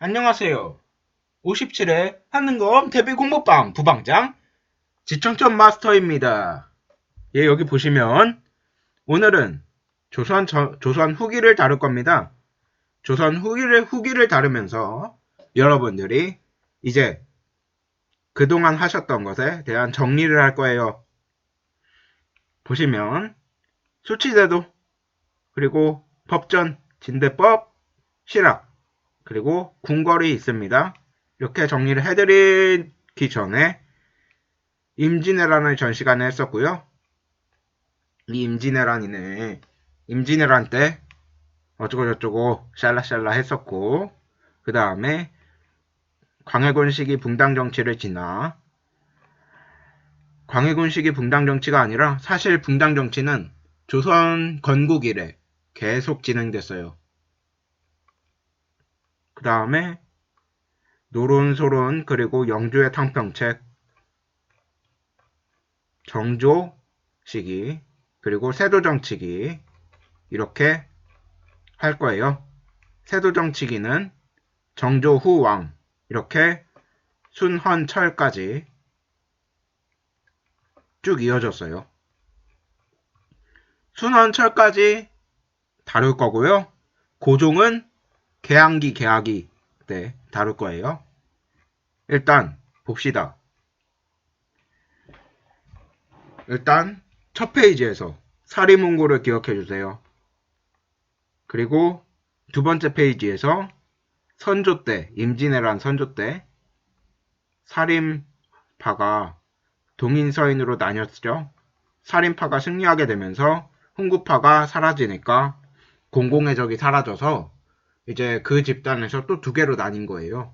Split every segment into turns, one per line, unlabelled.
안녕하세요. 57회 한능검 데뷔 공모방 부방장 지청점 마스터입니다. 예, 여기 보시면 오늘은 조선 후기를 다룰 겁니다. 조선 후기를 다루면서 여러분들이 이제 그동안 하셨던 것에 대한 정리를 할 거예요. 보시면 수치제도, 그리고 법전, 진대법, 실학, 그리고 궁궐이 있습니다. 이렇게 정리를 해드리기 전에 임진왜란을 전 시간에 했었고요. 이 임진왜란 때 어쩌고저쩌고 샬라샬라 했었고, 그 다음에 광해군 시기 붕당 정치를 지나, 광해군 시기 붕당 정치가 아니라 사실 붕당 정치는 조선 건국 이래 계속 진행됐어요. 그 다음에 노론소론, 그리고 영주의 탕평책, 정조 시기, 그리고 세도정치기, 이렇게 할 거예요. 세도정치기는 정조 후 왕, 이렇게 순헌철까지 쭉 이어졌어요. 순헌철까지 다룰 거고요. 고종은 개항기 때 다룰 거예요. 일단 봅시다. 일단 첫 페이지에서 사리문고를 기억해 주세요. 그리고 두 번째 페이지에서 선조 때, 임진왜란 선조 때 살인파가 동인서인으로 나뉘었죠. 살인파가 승리하게 되면서 훈구파가 사라지니까 공공의 적이 사라져서 이제 그 집단에서 또 두 개로 나뉜 거예요.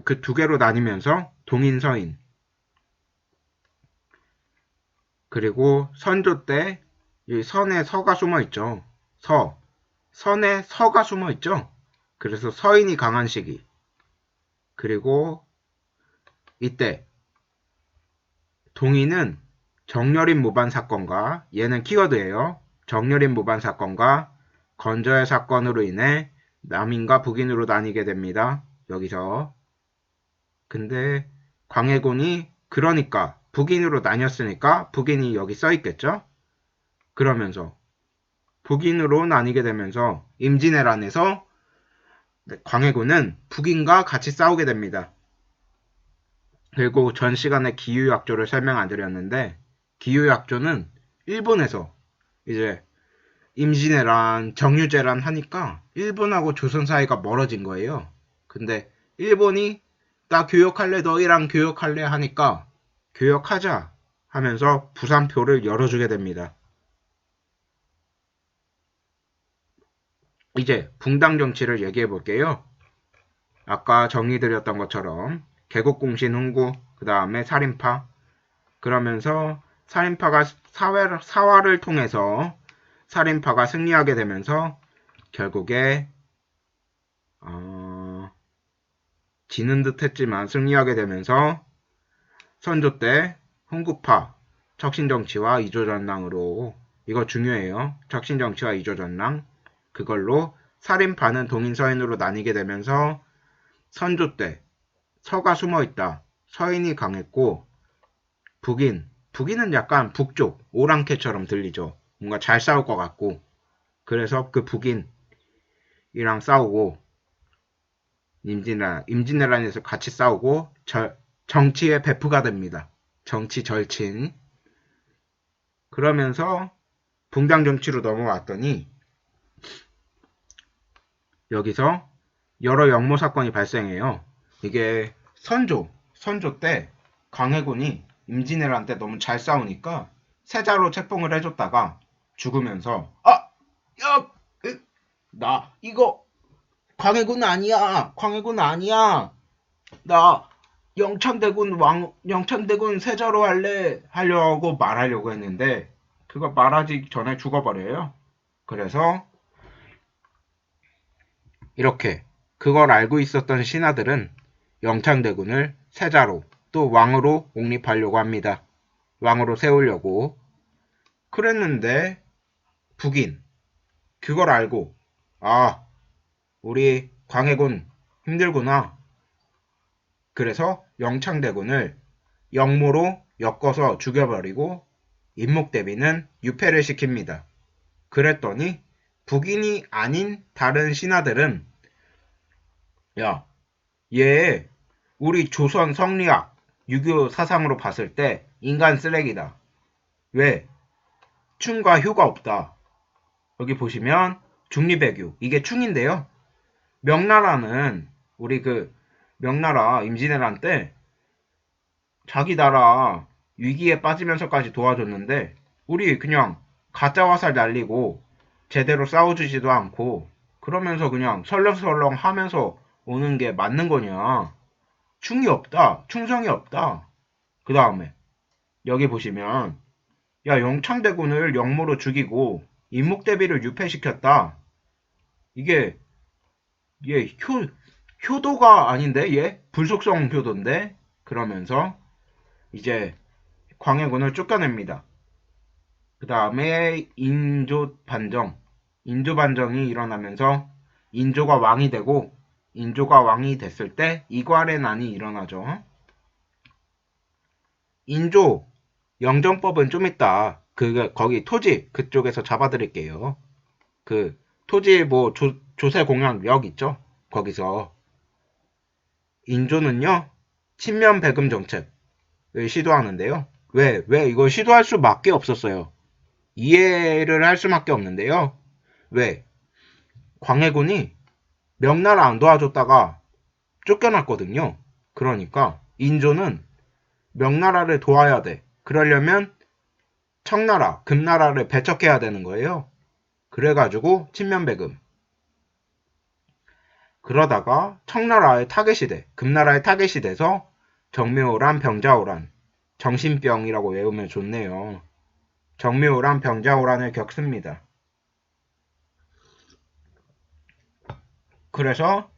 그 두 개로 나뉘면서 동인서인, 그리고 선조 때 이 선에 서가 숨어 있죠. 선에 서가 숨어 있죠. 그래서 서인이 강한 시기. 그리고 이때 동인은 정렬인 모반 사건과, 얘는 키워드예요. 정렬인 모반 사건과 건조의 사건으로 인해 남인과 북인으로 나뉘게 됩니다. 여기서. 근데 광해군이 그러니까 북인으로 나뉘었으니까 북인이 여기 써있겠죠? 그러면서 북인으로 나뉘게 되면서 임진왜란에서 광해군은 북인과 같이 싸우게 됩니다. 그리고 전 시간에 기유약조를 설명 안 드렸는데, 기유약조는 일본에서 이제 임진왜란, 정유재란 하니까 일본하고 조선 사이가 멀어진 거예요. 근데 일본이 나 교역할래, 너희랑 교역할래 하니까 교역하자 하면서 부산표를 열어주게 됩니다. 이제 붕당 정치를 얘기해 볼게요. 아까 정리드렸던 것처럼 개국공신 훈구, 그 다음에 살인파, 그러면서 살인파가 사화를 통해서 살인파가 승리하게 되면서 결국에 지는 듯 했지만 승리하게 되면서 선조 때 훈구파 척신정치와 이조전랑으로, 이거 중요해요. 척신정치와 이조전랑, 그걸로 살인파는 동인서인으로 나뉘게 되면서 선조 때 서가 숨어있다, 서인이 강했고, 북인은 약간 북쪽 오랑캐처럼 들리죠. 뭔가 잘 싸울 것 같고, 그래서 그 북인이랑 싸우고 임진왜란에서 같이 싸우고 정치의 베프가 됩니다. 정치 절친. 그러면서 붕당 정치로 넘어왔더니 여기서 여러 역모 사건이 발생해요. 이게 선조 때 광해군이 임진왜란 때 너무 잘 싸우니까 세자로 책봉을 해줬다가 죽으면서 야, 나 이거 광해군 아니야. 광해군 아니야. 나 영창대군 세자로 할래 하려고 말하려고 했는데 그거 말하기 전에 죽어버려요. 그래서 이렇게 그걸 알고 있었던 신하들은 영창대군을 세자로 또 왕으로 옹립하려고 합니다. 왕으로 세우려고. 그랬는데 북인 그걸 알고 우리 광해군 힘들구나. 그래서 영창대군을 영모로 엮어서 죽여버리고 임목대비는 유패를 시킵니다. 그랬더니 북인이 아닌 다른 신하들은 야, 얘 우리 조선 성리학 유교 사상으로 봤을 때 인간 쓰레기다. 왜? 충과 효가 없다. 여기 보시면 중리배교 이게 충인데요. 명나라는 우리 명나라 임진왜란 때 자기 나라 위기에 빠지면서까지 도와줬는데 우리 그냥 가짜 화살 날리고 제대로 싸워주지도 않고 그러면서 그냥 설렁설렁 하면서 오는 게 맞는 거냐. 충이 없다. 충성이 없다. 그 다음에 여기 보시면 야 영창대군을 영모로 죽이고 임목대비를 유패시켰다. 이게 얘 효도가 아닌데 얘 불속성 효도인데 그러면서 이제 광해군을 쫓겨냅니다. 그 다음에 인조반정이 일어나면서 인조가 왕이 되고 인조가 왕이 됐을 때 이괄의 난이 일어나죠. 인조 영정법은 좀 이따 거기 토지 그쪽에서 잡아드릴게요. 그 토지 뭐 조세공양역 있죠? 거기서 인조는요 친면배금 정책을 시도하는데요. 왜 이걸 시도할 수밖에 없었어요. 이해를 할 수밖에 없는데요. 왜? 광해군이 명나라 안 도와줬다가 쫓겨났거든요. 그러니까 인조는 명나라를 도와야 돼. 그러려면 청나라, 금나라를 배척해야 되는 거예요. 그래가지고 친면배금. 그러다가 청나라의 타겟이 돼. 금나라의 타겟이 돼서 정묘호란, 병자호란, 정신병이라고 외우면 좋네요. 정묘호란, 병자호란을 겪습니다. 그래서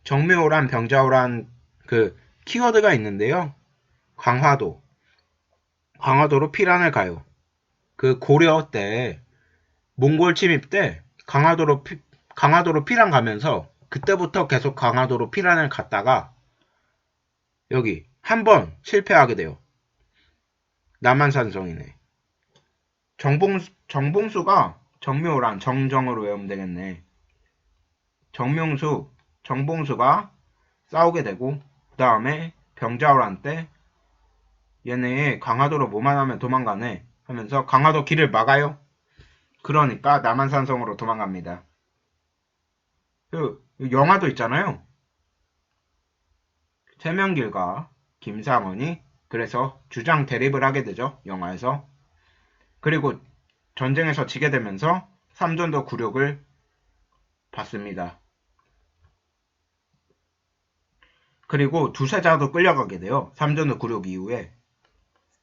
정묘호란, 병자호란 키워드가 있는데요. 강화도로 피란을 가요. 고려 때 몽골 침입 때 강화도로 피란 가면서 그때부터 계속 강화도로 피란을 갔다가 여기 한 번 실패하게 돼요. 남한산성이네. 정봉수가 정묘호란 정정으로 외우면 되겠네. 정봉수가 싸우게 되고 그 다음에 병자호란 때 얘네 강화도로 뭐만 하면 도망가네 하면서 강화도 길을 막아요. 그러니까 남한산성으로 도망갑니다. 영화도 있잖아요. 세명길과 김상원이 그래서 주장 대립을 하게 되죠. 영화에서. 그리고 전쟁에서 지게 되면서 삼전도 굴욕을 받습니다. 그리고 두세자도 끌려가게 돼요. 삼전도 굴욕 이후에.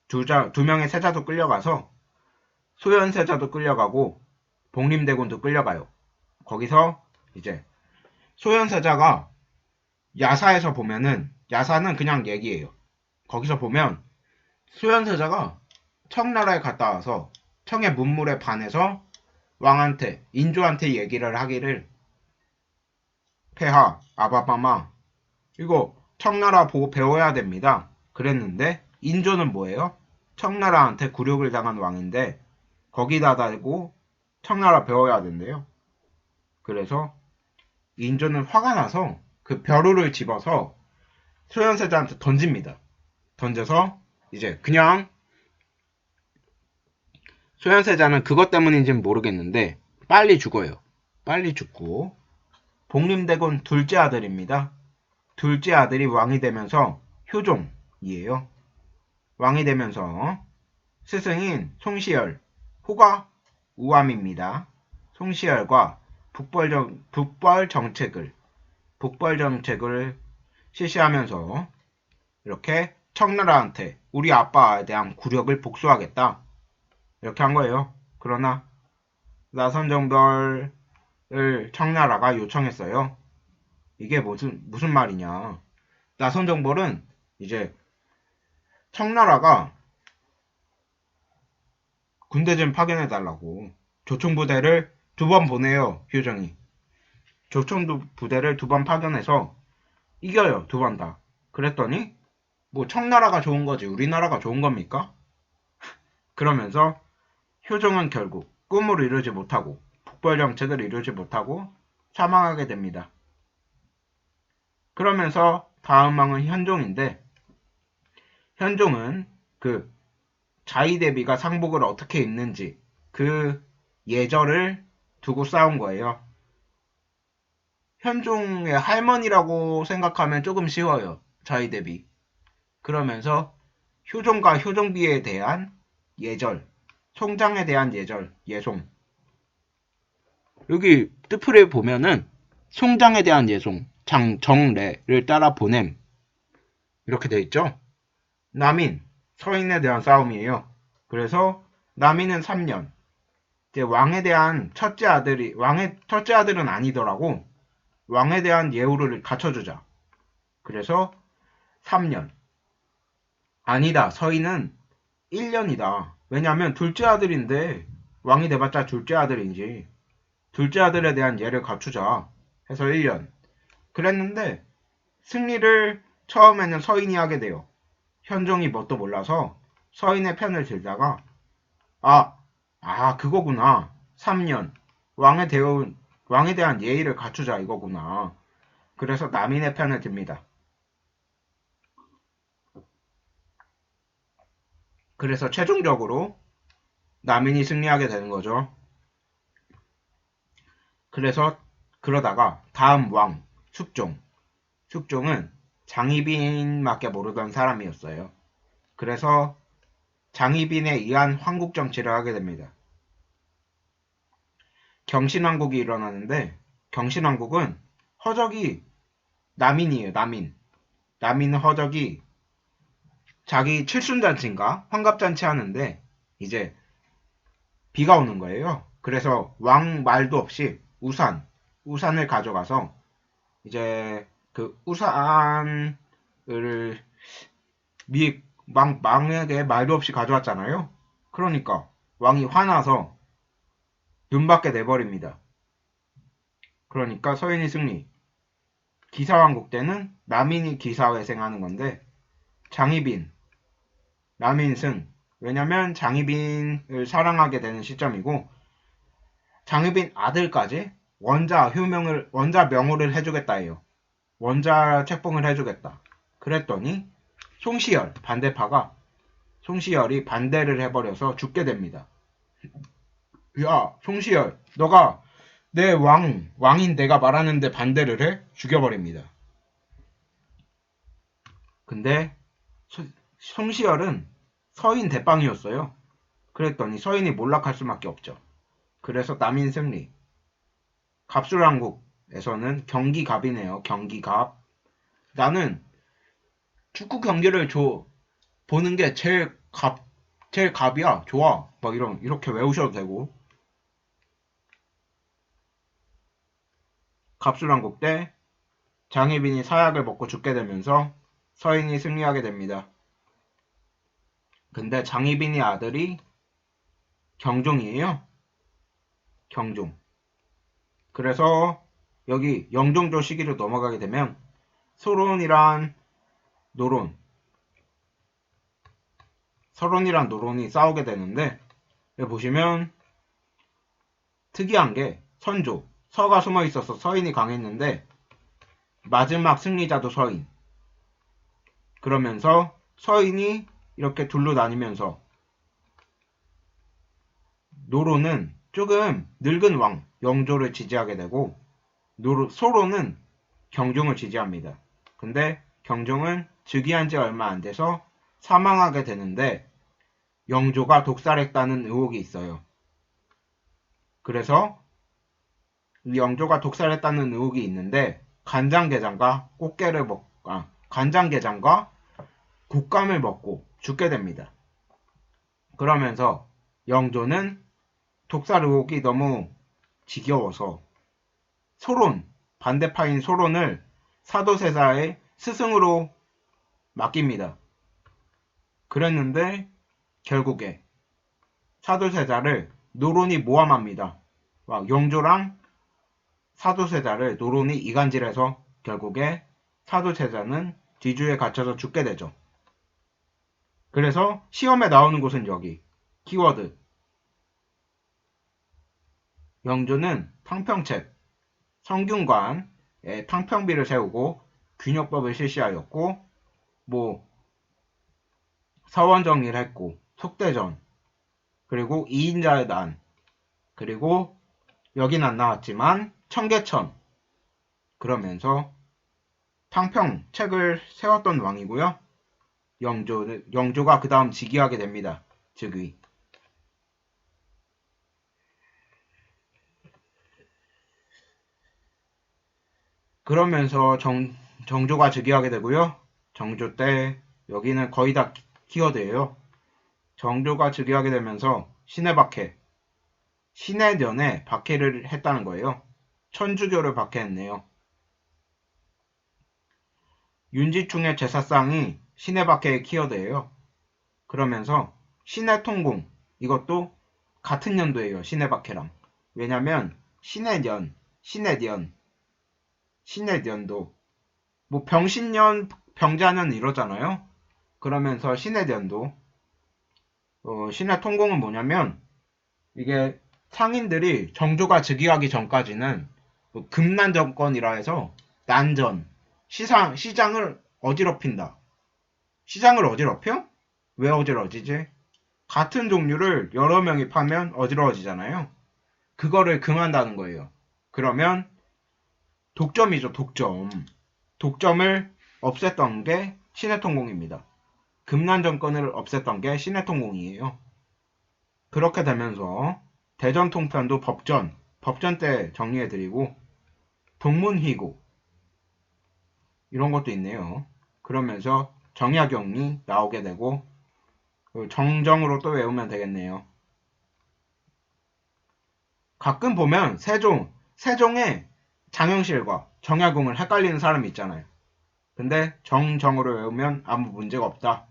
두 명의 세자도 끌려가서 소현세자도 끌려가고 복림대군도 끌려가요. 거기서 이제 소현세자가 야사에서 보면은 야사는 그냥 얘기예요. 거기서 보면 소현세자가 청나라에 갔다 와서 청의 문물에 반해서 왕한테 인조한테 얘기를 하기를 폐하 아바마마 이거 청나라 보고 배워야 됩니다. 그랬는데 인조는 뭐예요? 청나라한테 굴욕을 당한 왕인데 거기다 대고 청나라 배워야 된대요. 그래서 인조는 화가 나서 벼루를 집어서 소현세자한테 던집니다. 던져서 이제 그냥 소현세자는 그것 때문인지는 모르겠는데 빨리 죽어요. 빨리 죽고 복림대군 둘째 아들입니다. 둘째 아들이 왕이 되면서 효종이에요. 왕이 되면서 스승인 송시열, 호가 우암입니다. 송시열과 북벌 정책을 실시하면서 이렇게 청나라한테 우리 아빠에 대한 굴욕을 복수하겠다. 이렇게 한 거예요. 그러나 나선정벌을 청나라가 요청했어요. 이게 무슨 말이냐. 나선정벌은 이제 청나라가 군대 좀 파견해달라고 조총부대를 2번 보내요. 효정이. 조총부대를 2번 파견해서 이겨요. 두 번 다. 그랬더니 뭐 청나라가 좋은 거지 우리나라가 좋은 겁니까? 그러면서 효종은 결국 꿈을 이루지 못하고 북벌 정책을 이루지 못하고 사망하게 됩니다. 그러면서 다음 왕은 현종인데 현종은 그 자의대비가 상복을 어떻게 입는지 그 예절을 두고 싸운 거예요. 현종의 할머니라고 생각하면 조금 쉬워요. 자의대비. 그러면서 효종과 효종비에 대한 예절, 송장에 대한 예절, 예송. 여기 뜻풀에 보면은 송장에 대한 예송, 정례를 따라 보냄 이렇게 돼 있죠. 남인, 서인에 대한 싸움이에요. 그래서 남인은 3년. 이제 왕에 대한 왕의 첫째 아들은 아니더라고. 왕에 대한 예우를 갖춰주자. 그래서 3년. 아니다. 서인은 1년이다. 왜냐면 둘째 아들인데 왕이 돼봤자 둘째 아들인지 둘째 아들에 대한 예를 갖추자 해서 1년. 그랬는데 승리를 처음에는 서인이 하게 돼요. 현종이 뭣도 몰라서 서인의 편을 들다가 그거구나. 3년. 왕에 대한 예의를 갖추자 이거구나. 그래서 남인의 편을 듭니다. 그래서 최종적으로 남인이 승리하게 되는 거죠. 그래서 그러다가 다음 왕 숙종. 숙종은 장희빈밖에 모르던 사람이었어요. 그래서 장희빈에 의한 황국 정치를 하게 됩니다. 경신왕국이 일어나는데 경신왕국은 허적이 남인이에요. 남인 허적이 자기 칠순잔치인가 환갑잔치 하는데 이제 비가 오는 거예요. 그래서 왕 말도 없이 우산을 가져가서 이제 그 우산을 왕에게 말도 없이 가져왔잖아요. 그러니까 왕이 화나서 눈밖에 내버립니다. 그러니까 서인이 승리. 기사왕국 때는 남인이 기사회생하는 건데 장희빈, 남인승. 왜냐면 장희빈을 사랑하게 되는 시점이고 장희빈 아들까지 원자 명호를 해주겠다 해요. 원자 책봉을 해주겠다. 그랬더니 송시열이 반대를 해버려서 죽게 됩니다. 야, 송시열, 너가 내 왕인 내가 말하는데 반대를 해? 죽여버립니다. 근데 송시열은 서인 대빵이었어요. 그랬더니 서인이 몰락할 수밖에 없죠. 그래서 남인 승리. 갑술왕국에서는 경기갑이네요. 경기갑. 나는 축구 경기를 보는 게 제일 갑이야. 좋아. 막 이렇게 외우셔도 되고. 갑술왕국 때 장희빈이 사약을 먹고 죽게 되면서 서인이 승리하게 됩니다. 근데 장희빈의 아들이 경종이에요. 경종. 그래서 여기 영종조 시기로 넘어가게 되면 서론이란 노론이 싸우게 되는데 여기 보시면 특이한 게 서가 숨어 있어서 서인이 강했는데 마지막 승리자도 서인. 그러면서 서인이 이렇게 둘로 나뉘면서 노론은 조금 늙은 왕 영조를 지지하게 되고 소론은 경종을 지지합니다. 근데 경종은 즉위한 지 얼마 안 돼서 사망하게 되는데 영조가 독살했다는 의혹이 있어요. 그래서 영조가 독살했다는 의혹이 있는데 간장게장과 곶감을 먹고 죽게 됩니다. 그러면서 영조는 독살 의혹이 너무 지겨워서 반대파인 소론을 사도세자의 스승으로 맡깁니다. 그랬는데 결국에 사도세자를 노론이 모함합니다. 영조랑 사도세자를 노론이 이간질해서 결국에 사도세자는 뒤주에 갇혀서 죽게 되죠. 그래서 시험에 나오는 곳은 여기 키워드 영조는 탕평책 성균관에 탕평비를 세우고 균역법을 실시하였고 뭐 사원정리를 했고 속대전 그리고 이인자의 난 그리고 여긴 안 나왔지만 청계천 그러면서 탕평책을 세웠던 왕이고요. 영조가 그 다음 즉위하게 됩니다. 즉위. 그러면서 정조가 즉위하게 되고요. 정조 때 여기는 거의 다 키워드예요. 정조가 즉위하게 되면서 신의 박해, 신해전에 박해를 했다는 거예요. 천주교를 박해했네요. 윤지충의 제사상이 신의 박해의 키워드예요. 그러면서 신의 통공, 이것도 같은 연도예요. 신의 박해랑. 왜냐면 신해년도 뭐 병신년, 병자년 이러잖아요. 그러면서 신해년도 신의 통공은 뭐냐면 이게 상인들이 정조가 즉위하기 전까지는 뭐 금난 정권이라 해서 난전, 시장을 어지럽힌다. 시장을 어지럽혀? 왜 어지러지지? 같은 종류를 여러 명이 파면 어지러워지잖아요. 그거를 금한다는 거예요. 그러면 독점이죠, 독점. 독점을 없앴던 게 신해통공입니다. 금난 정권을 없앴던 게 신해통공이에요. 그렇게 되면서 대전통편도 법전 때 정리해드리고 동문희고 이런 것도 있네요. 그러면서 정약용이 나오게 되고 정정으로 또 외우면 되겠네요. 가끔 보면 세종의 장영실과 정약용을 헷갈리는 사람이 있잖아요. 근데 정으로 외우면 아무 문제가 없다.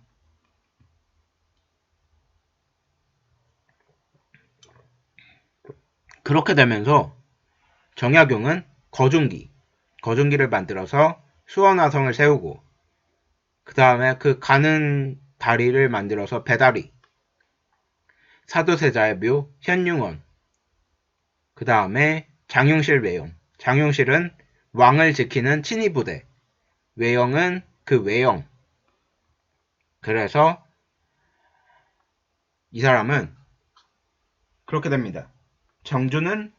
그렇게 되면서 정약용은 거중기를 만들어서 수원화성을 세우고 그 다음에 그 가는 다리를 만들어서 배다리 사도세자의 묘 현융원 그 다음에 장용실 외영 장용실은 왕을 지키는 친위부대 외영은 그 외영 그래서 이 사람은 그렇게 됩니다. 정조는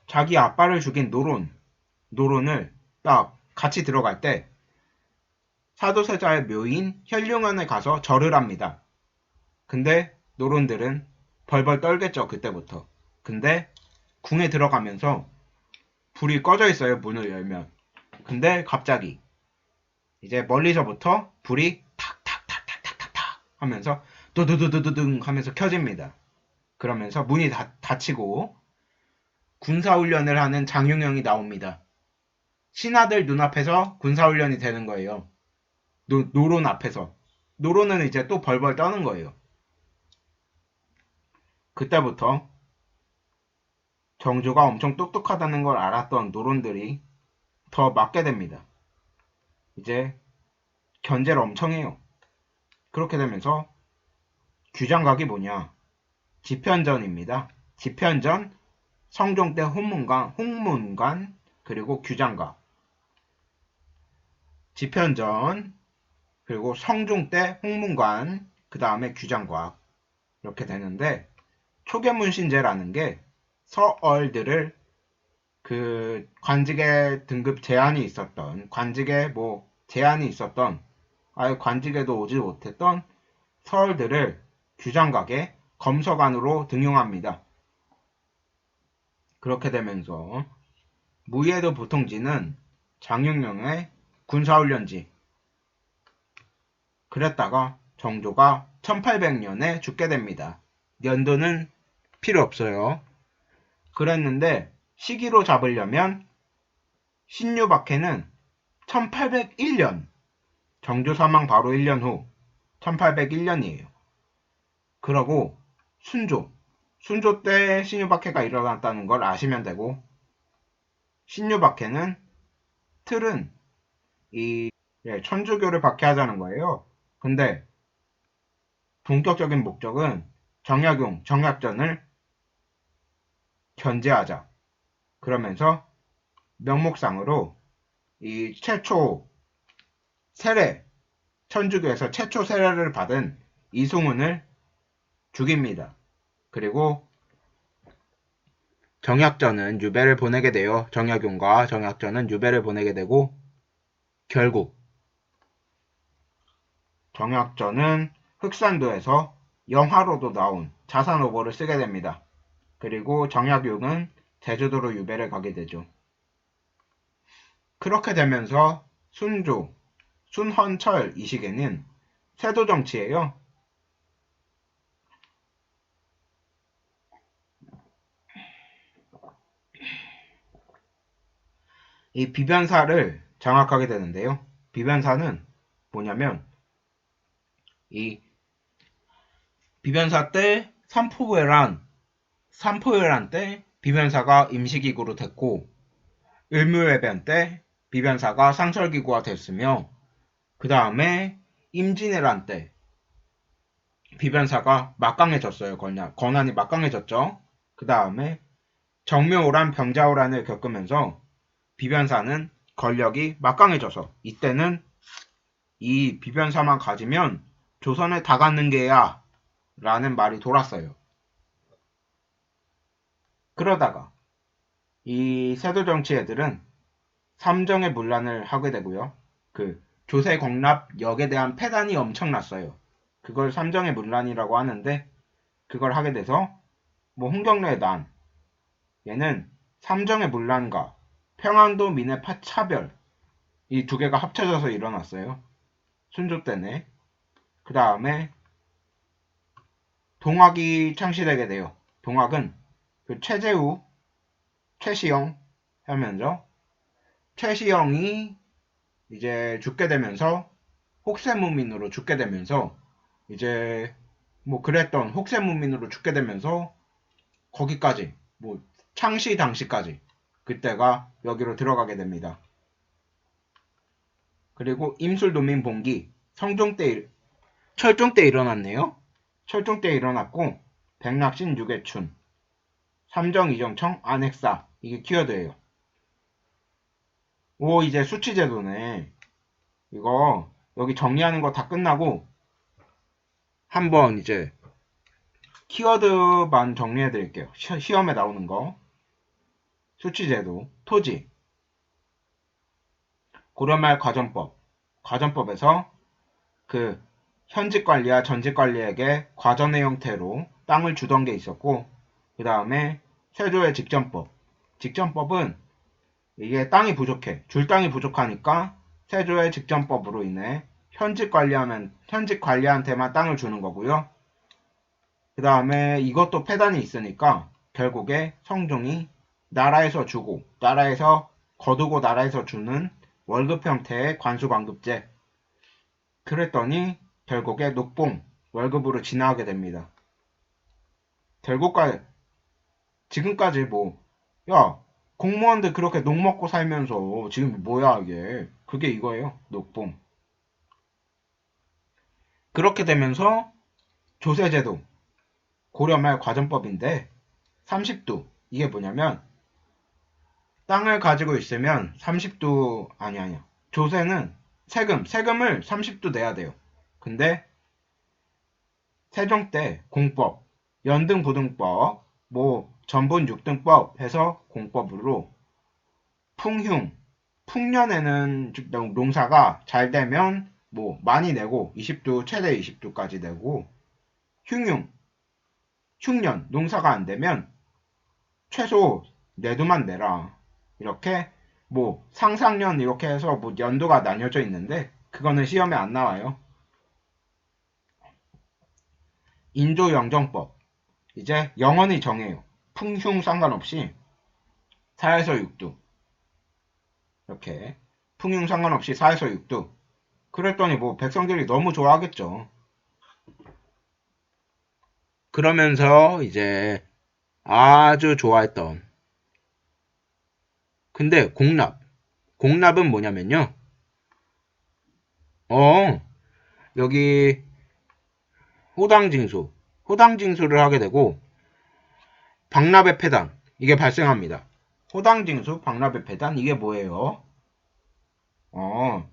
자기 아빠를 죽인 노론을 딱 같이 들어갈 때 사도세자의 묘인 현룡원에 가서 절을 합니다. 근데 노론들은 벌벌 떨겠죠, 그때부터. 근데 궁에 들어가면서 불이 꺼져 있어요, 문을 열면. 근데 갑자기 이제 멀리서부터 불이 탁탁탁탁탁탁 하면서 두두두두두둥 하면서 켜집니다. 그러면서 문이 닫히고 군사훈련을 하는 장용영이 나옵니다. 신하들 눈앞에서 군사훈련이 되는 거예요. 노론 앞에서. 노론은 이제 또 벌벌 떠는 거예요. 그때부터 정조가 엄청 똑똑하다는 걸 알았던 노론들이 더 맞게 됩니다. 이제 견제를 엄청 해요. 그렇게 되면서 규장각이 뭐냐? 지편전입니다. 지편전, 성종 때 홍문관, 그리고 규장각. 지편전, 그리고 성종 때 홍문관, 그 다음에 규장각. 이렇게 되는데 초계문신제라는 게 서얼들을 그 관직에 등급 제한이 있었던 관직에 뭐 제한이 있었던 아예 관직에도 오지 못했던 서얼들을 규장각에 검서관으로 등용합니다. 그렇게 되면서 무예도 보통지는 장용영의 군사훈련지 그랬다가 정조가 1800년에 죽게 됩니다. 연도는 필요 없어요. 그랬는데 시기로 잡으려면 신유박해는 1801년 정조 사망 바로 1년 후 1801년이에요. 그러고 순조 때 신유박해가 일어났다는 걸 아시면 되고 신유박해는 틀은 이 천주교를 박해하자는 거예요. 근데 본격적인 목적은 정약용, 정약전을 견제하자. 그러면서 명목상으로 이 최초 세례, 천주교에서 최초 세례를 받은 이승훈을 죽입니다. 그리고 정약전은 유배를 보내게 되어 정약용과 정약전은 유배를 보내게 되고 결국 정약전은 흑산도에서 영화로도 나온 자산 오보를 쓰게 됩니다. 그리고 정약용은 제주도로 유배를 가게 되죠. 그렇게 되면서 순조, 순헌철 이 시기에는 세도 정치예요. 이 비변사를 장악하게 되는데요. 비변사는 뭐냐면 이 비변사 때 삼포회란 때 비변사가 임시기구로 됐고 을묘해변 때 비변사가 상설기구가 됐으며 그 다음에 임진왜란 때 비변사가 막강해졌어요. 권한이 막강해졌죠. 그 다음에 정묘오란 병자호란을 겪으면서 비변사는 권력이 막강해져서 이때는 이 비변사만 가지면 조선을 다 갖는 게야 라는 말이 돌았어요. 그러다가 이 세도정치 애들은 삼정의 문란을 하게 되고요. 그 조세 공납역에 대한 패단이 엄청났어요. 그걸 삼정의 문란이라고 하는데 그걸 하게 돼서 뭐 홍경래의 난 얘는 삼정의 문란과 평안도 민의 차별 이 두 개가 합쳐져서 일어났어요. 순조 때네. 그 다음에 동학이 창시되게 돼요. 동학은 그 최재우, 최시영 하면서 최시영이 이제 죽게 되면서 혹세무민으로 죽게 되면서 이제 뭐 그랬던 혹세무민으로 죽게 되면서 거기까지 뭐 창시 당시까지 그때가 여기로 들어가게 됩니다. 그리고 임술도민 봉기 철종 때 일어났네요. 철종 때 일어났고 백낙신 유계춘 삼정이정청 안핵사 이게 키워드예요. 오 이제 수치제도네. 이거 여기 정리하는 거 다 끝나고 한번 이제 키워드만 정리해 드릴게요. 시험에 나오는 거. 수치제도, 토지, 고려말 과전법에서 그 현직관리와 전직관리에게 과전의 형태로 땅을 주던 게 있었고 그 다음에 세조의 직전법은 이게 땅이 부족해. 줄 땅이 부족하니까 세조의 직전법으로 인해 현직 관리한테만 땅을 주는 거고요. 그 다음에 이것도 폐단이 있으니까 결국에 성종이 나라에서 주고 나라에서 거두고 나라에서 주는 월급 형태의 관수관급제. 그랬더니 결국에 녹봉 월급으로 진화하게 됩니다. 결국까지 지금까지 야 공무원들 그렇게 녹 먹고 살면서 지금 뭐야 이게 그게 이거예요. 녹봉. 그렇게 되면서 조세제도 고려말 과전법인데 30두 이게 뭐냐면 땅을 가지고 있으면 30두 아니야. 조세는 세금을 30두 내야 돼요. 근데 세종 때 공법, 연등부등법, 전분 6등법 해서 공법으로 풍년에는 농사가 잘 되면 많이 내고 20두 최대 20두까지 내고 흉년 농사가 안 되면 최소 내두만 내라. 이렇게 상상년 이렇게 해서 연도가 나뉘어져 있는데 그거는 시험에 안 나와요. 인조영정법 이제 영원히 정해요. 풍흉 상관없이 4에서 6두 이렇게 풍흉 상관없이 4에서 6두 그랬더니 백성들이 너무 좋아하겠죠. 그러면서 이제 아주 좋아했던 근데 공납은 뭐냐면요. 어, 여기 호당징수를 하게 되고 박납의 폐단 이게 발생합니다. 호당징수, 박납의 폐단 이게 뭐예요? 어,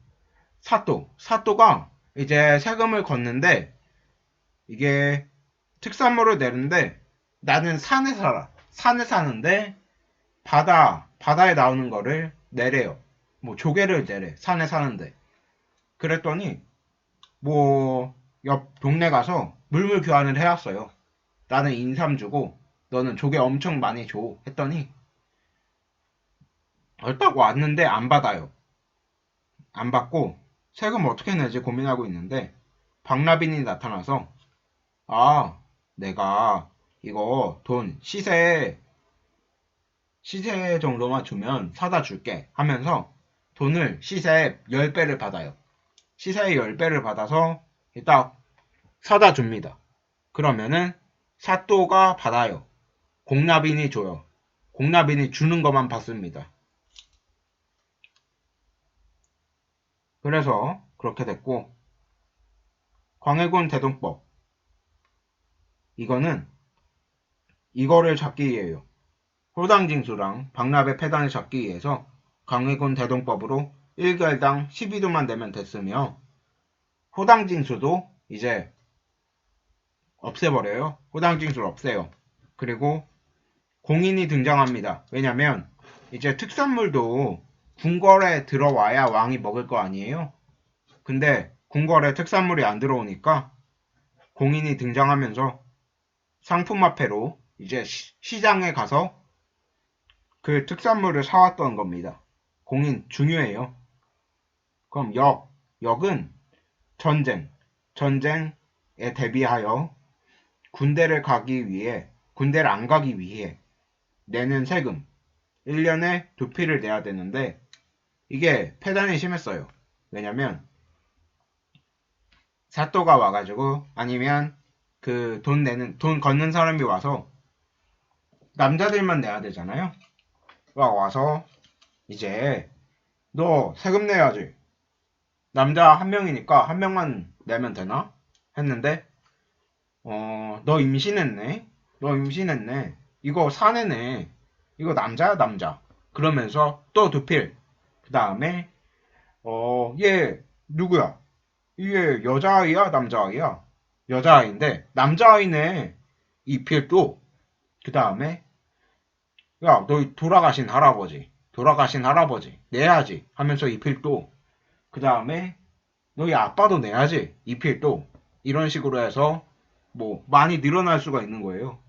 사또가 이제 세금을 걷는데 이게 특산물을 내는데 나는 산에 살아. 산에 사는데 바다에 나오는 거를 내래요. 뭐 조개를 내래. 산에 사는데. 그랬더니 뭐 옆 동네 가서 물물 교환을 해왔어요. 나는 인삼 주고 너는 조개 엄청 많이 줘. 했더니 얼딱 왔는데 안 받아요. 안 받고 세금 어떻게 내지 고민하고 있는데 박나빈이 나타나서 아, 내가 이거 돈 시세 정도만 주면 사다 줄게 하면서 돈을 시세 10배를 받아요. 시세의 10배를 받아서 딱 사다 줍니다. 그러면은 사또가 받아요. 공납인이 줘요. 공납인이 주는 것만 받습니다. 그래서 그렇게 됐고 광해군 대동법 이거는 이거를 잡기 위해요. 호당징수랑 박납의 폐단을 잡기 위해서 광해군 대동법으로 1개월당 12도만 내면 됐으며 호당징수도 이제 없애버려요. 호당징수를 없애요. 그리고 공인이 등장합니다. 왜냐면 이제 특산물도 궁궐에 들어와야 왕이 먹을 거 아니에요. 근데 궁궐에 특산물이 안 들어오니까 공인이 등장하면서 상품화폐로 이제 시장에 가서 그 특산물을 사왔던 겁니다. 공인 중요해요. 그럼 역은 전쟁에 대비하여 군대를 안 가기 위해 내는 세금 1년에 2피를 내야 되는데 이게 폐단이 심했어요. 왜냐면 사또가 와가지고 아니면 그 돈 걷는 사람이 와서 남자들만 내야 되잖아요. 와서 이제 너 세금 내야지. 남자 한 명이니까 한 명만 내면 되나? 했는데 너 임신했네. 이거 사내네. 이거 남자야 남자. 그러면서 또 2필. 그 다음에 얘 누구야? 이게 여자아이야 남자아이야? 여자아이인데 남자아이네. 2필 또. 그 다음에 야 너 돌아가신 할아버지 내야지 하면서 2필 또. 그 다음에 너희 아빠도 내야지 2필 또. 이런 식으로 해서 뭐 많이 늘어날 수가 있는 거예요.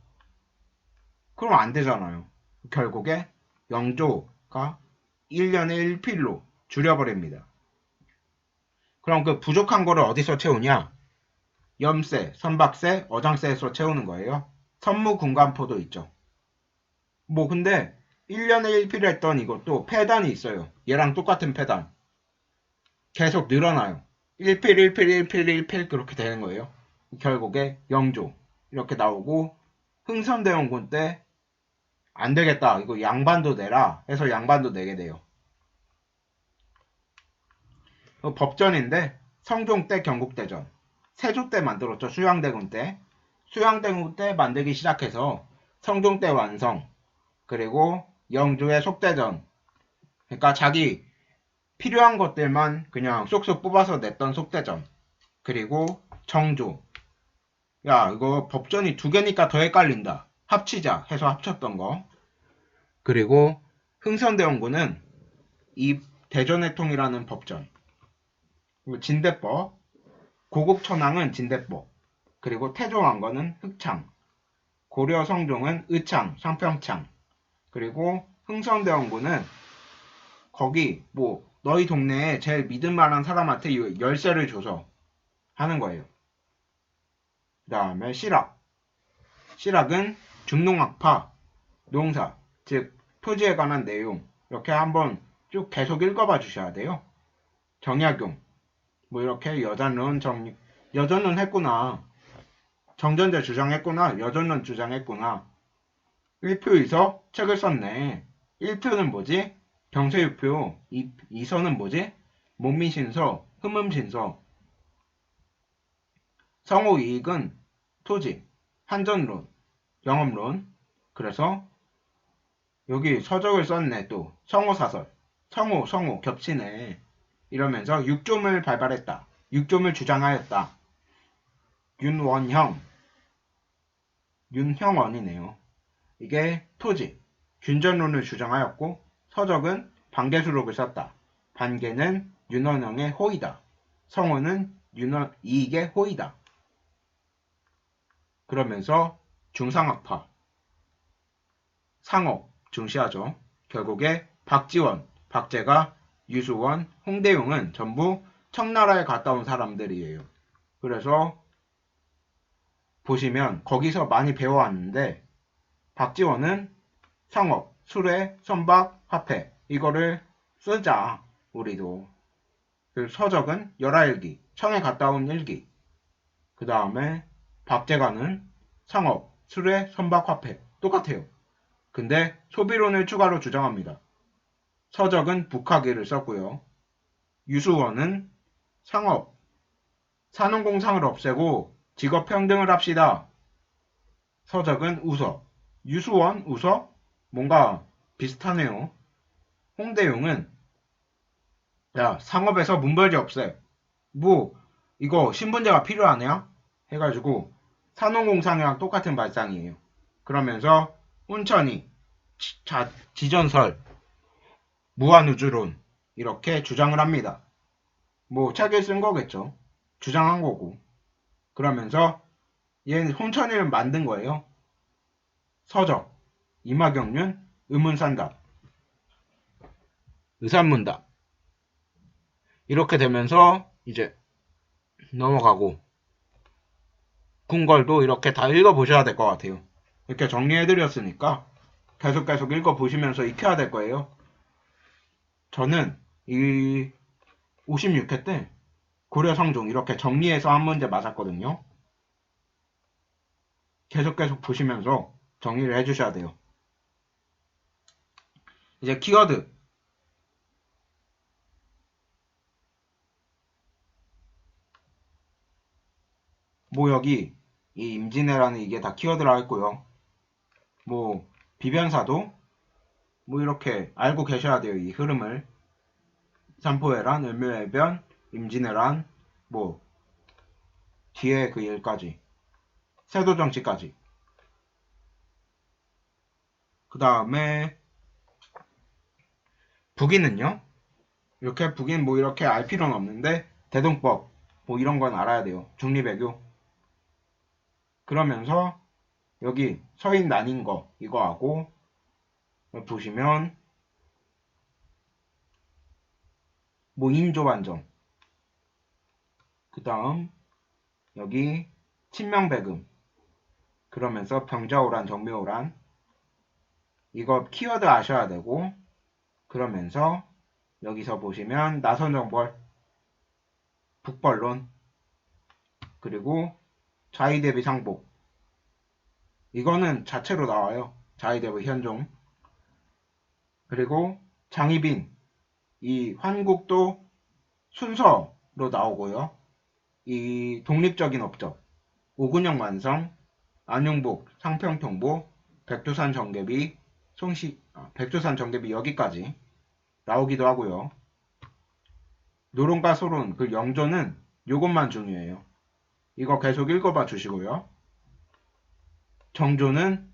그럼 안 되잖아요. 결국에 영조가 1년에 1필로 줄여버립니다. 그럼 그 부족한 거를 어디서 채우냐? 염세, 선박세, 어장세에서 채우는 거예요. 선무군관포도 있죠. 뭐 근데 1년에 1필 했던 이것도 폐단이 있어요. 얘랑 똑같은 폐단. 계속 늘어나요. 1필, 1필, 1필, 1필 그렇게 되는 거예요. 결국에 영조 이렇게 나오고 흥선대원군 때 안 되겠다. 이거 양반도 내라 해서 양반도 내게 돼요. 법전인데 성종 때 경국대전, 세조 때 만들었죠. 수양대군 때 만들기 시작해서 성종 때 완성, 그리고 영조의 속대전. 그러니까 자기 필요한 것들만 그냥 쏙쏙 뽑아서 냈던 속대전. 그리고 정조. 야 이거 법전이 2개니까 더 헷갈린다. 합치자 해서 합쳤던 거. 그리고 흥선대원군은 이 대전해통이라는 법전. 진대법. 고국천왕은 진대법. 그리고 태조왕건은 흑창. 고려 성종은 의창, 상평창. 그리고 흥선대원군은 거기 뭐 너희 동네에 제일 믿을 만한 사람한테 열쇠를 줘서 하는 거예요. 그 다음에 실학은 중농학파, 농사, 즉 토지에 관한 내용 이렇게 한번 쭉 계속 읽어봐 주셔야 돼요. 정약용 뭐 이렇게 여전론 했구나. 정전제 주장했구나. 여전론 주장했구나. 1표 2서 책을 썼네. 1표는 뭐지? 병세유표. 2서는 뭐지? 몸미신서. 흠음신서. 성호 이익은 토지, 한전론, 영업론. 그래서 여기 서적을 썼네. 또 성호사설, 성호 겹치네. 이러면서 육좀을 발발했다. 육좀을 주장하였다. 윤형원이네요. 이게 토지, 균전론을 주장하였고 서적은 반개수록을 썼다. 반개는 윤원형의 호이다. 성호는 이익의 호이다. 그러면서 중상학파, 상업 중시하죠. 결국에 박지원, 박제가, 유수원, 홍대용은 전부 청나라에 갔다 온 사람들이에요. 그래서 보시면 거기서 많이 배워왔는데 박지원은 상업, 수레, 선박, 화폐 이거를 쓰자 우리도. 그 서적은 열하일기, 청에 갔다 온 일기. 그 다음에 박제가는 상업, 수레, 선박, 화폐 똑같아요. 근데 소비론을 추가로 주장합니다. 서적은 북하기를 썼고요. 유수원은 상업, 산업공상을 없애고 직업평등을 합시다. 서적은 우서, 유수원, 우서? 뭔가 비슷하네요. 홍대용은 야, 상업에서 문벌지 없애. 뭐 이거 신분제가 필요하냐? 해가지고 산업공상이랑 똑같은 발상이에요. 그러면서 혼천이 지전설, 무한우주론 이렇게 주장을 합니다. 뭐 책을 쓴 거겠죠. 주장한 거고. 그러면서 얘는 혼천이를 만든 거예요. 서적, 이마경륜, 의문산답, 의산문답 이렇게 되면서 이제 넘어가고 궁궐도 이렇게 다 읽어보셔야 될 것 같아요. 이렇게 정리해드렸으니까 계속 읽어보시면서 익혀야 될 거예요. 저는 이 56회 때 고려성종 이렇게 정리해서 한 문제 맞았거든요. 계속 보시면서 정리를 해주셔야 돼요. 이제 키워드. 뭐 여기 이 임진왜란은 이게 다 키워드라 했고요. 뭐 비변사도 뭐 이렇게 알고 계셔야 돼요. 이 흐름을. 삼포회란, 을묘해변, 임진왜란, 뭐 뒤에 그 일까지, 세도정치까지. 그 다음에 북인은요. 이렇게 북인 뭐 이렇게 알 필요는 없는데 대동법 뭐 이런 건 알아야 돼요. 중리배교. 그러면서 여기 서인 나뉜 거 이거 하고 보시면 뭐 인조반정. 그 다음 여기 친명배금. 그러면서 병자호란, 정묘호란 이거 키워드 아셔야 되고 그러면서 여기서 보시면 나선정벌, 북벌론 그리고 자의대비 상복 이거는 자체로 나와요. 자의대비 현종 그리고 장희빈 이 환국도 순서로 나오고요. 이 독립적인 업적 오군영 완성, 안용복, 상평통보, 백두산 정계비, 백두산 정계비 여기까지 나오기도 하고요. 노론과 소론, 그 영조는 요것만 중요해요. 이거 계속 읽어봐 주시고요. 정조는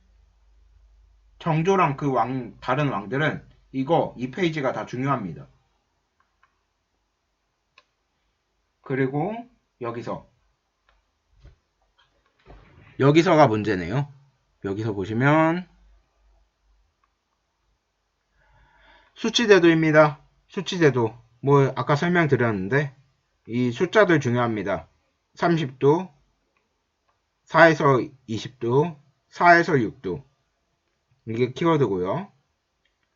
정조랑 그 다른 왕들은 이거 2페이지가 다 중요합니다. 그리고 여기서가 문제네요. 여기서 보시면 수치제도입니다. 수치제도 뭐 아까 설명드렸는데 이 숫자들 중요합니다. 30도, 4에서 20도, 4에서 6도 이게 키워드고요.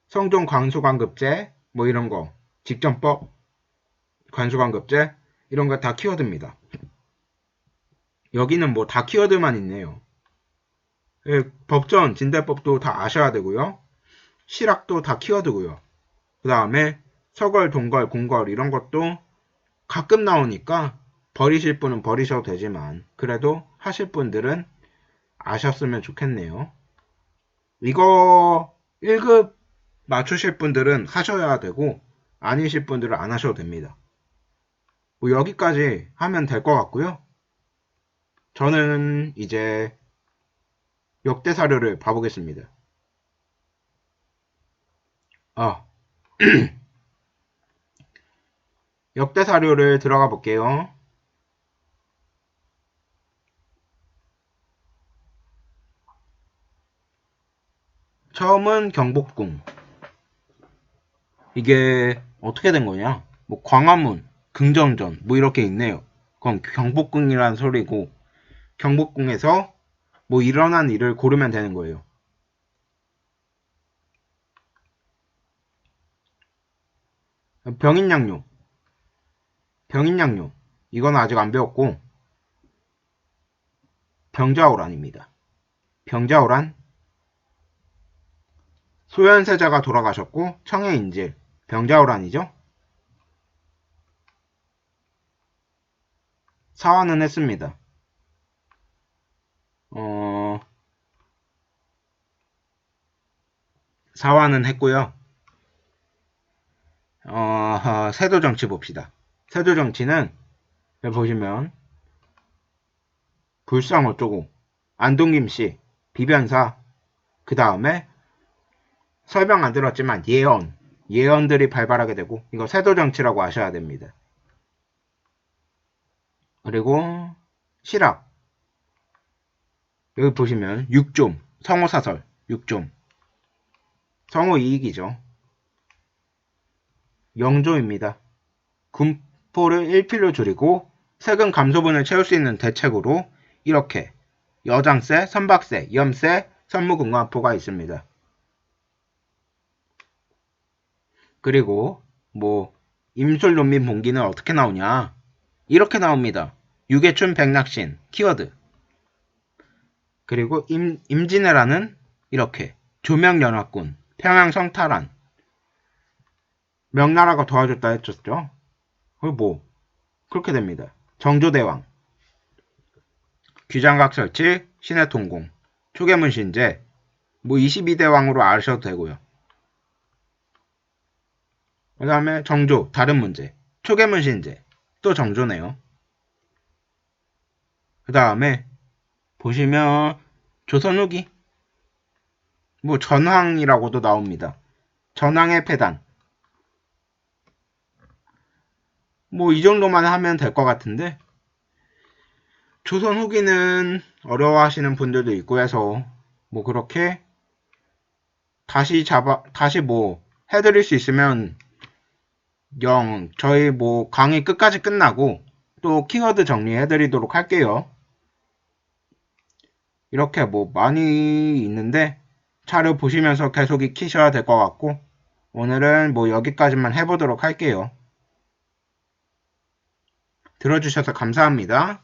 성종 관수관급제 뭐 이런거 직전법 관수관급제 이런거 다 키워드입니다. 여기는 뭐 다 키워드만 있네요. 법전 진대법도 다 아셔야 되고요. 실학도 다 키워드고요. 그 다음에 서걸, 동걸, 공걸 이런 것도 가끔 나오니까 버리실 분은 버리셔도 되지만 그래도 하실 분들은 아셨으면 좋겠네요. 이거 1급 맞추실 분들은 하셔야 되고 아니실 분들은 안 하셔도 됩니다. 뭐 여기까지 하면 될 것 같고요. 저는 이제 역대 사료를 봐보겠습니다. 역대 사료를 들어가 볼게요. 처음은 경복궁. 이게 어떻게 된 거냐? 뭐 광화문, 긍정전 뭐 이렇게 있네요. 그건 경복궁이라는 소리고 경복궁에서 뭐 일어난 일을 고르면 되는 거예요. 병인양요. 병인양요. 이건 아직 안 배웠고 병자호란입니다. 병자호란. 소현세자가 돌아가셨고 청해인질. 병자호란이죠. 사화는 했습니다. 사화는 했고요. 세도정치 봅시다. 세도정치는 보시면 불상 어쩌고 안동김씨 비변사 그 다음에 설명 안 들었지만 예언들이 발발하게 되고 이거 세도정치라고 아셔야 됩니다. 그리고 실학 여기 보시면 육좀 성호사설 육좀 성호이익이죠. 영조입니다. 군포를 1필로 줄이고 세금 감소분을 채울 수 있는 대책으로 이렇게 여장세, 선박세, 염세, 선무금과포가 있습니다. 그리고 뭐 임술논민 봉기는 어떻게 나오냐? 이렇게 나옵니다. 유계춘 백낙신 키워드. 그리고 임진왜란은 이렇게 조명연합군, 평양성탈환, 명나라가 도와줬다 했었죠. 뭐 그렇게 됩니다. 정조대왕, 귀장각 설치, 신해통공, 초계문신제, 뭐 22대왕으로 아셔도 되고요. 그 다음에 정조, 다른 문제, 초계문신제, 또 정조네요. 그 다음에 보시면 조선 후기, 뭐 전황이라고도 나옵니다. 전황의 폐단. 뭐 이 정도만 하면 될 것 같은데 조선 후기는 어려워하시는 분들도 있고 해서 뭐 그렇게 다시 뭐 해드릴 수 있으면 저희 뭐 강의 끝까지 끝나고 또 키워드 정리해드리도록 할게요. 이렇게 뭐 많이 있는데 자료 보시면서 계속 익히셔야 될 것 같고 오늘은 뭐 여기까지만 해보도록 할게요. 들어주셔서 감사합니다.